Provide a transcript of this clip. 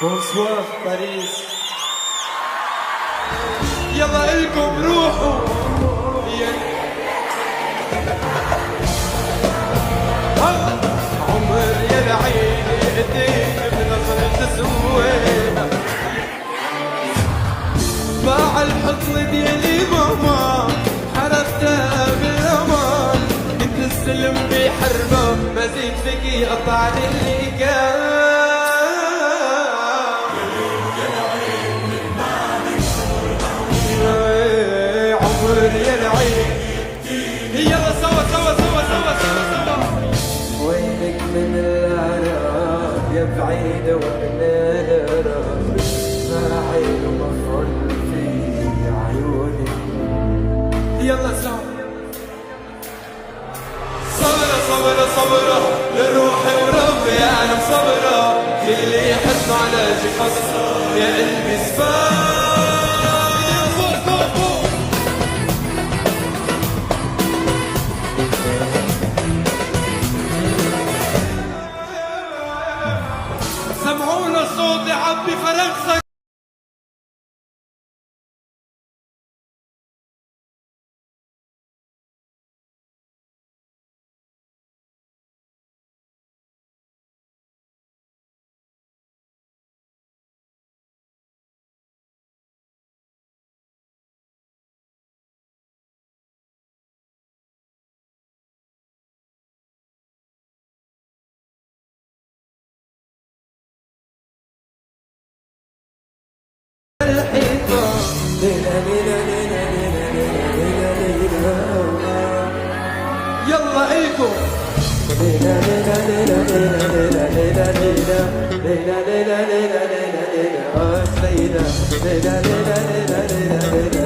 بونسوار باريس. يلا الكم روحوا عمر يا العين ايديك بنظرة زوينة باع الحضن ديالي ماما حرفتها بالامان كنت السلم بحربه مزيد فيك يقطع لي اللي كان عمر يا العين. يلا سوا سوا سوا سوا سوا سوا. وينك من العراق يا بعيد ومن العراق ما عين مفعول في عيوني. يلا سوا صبرة صبرة صبرة لروحي وربي انا مصبرة اللي يحزنوا على جفصة يا قلبي سفار. سمعونا صوت عبي فرنسا. يلا ايكو ليلى ليلى ليلى ليلى ليلى ليلى ليلى ليلى ليلى ليلى ليلى ليلى ليلى ليلى ليلى ليلى ليلى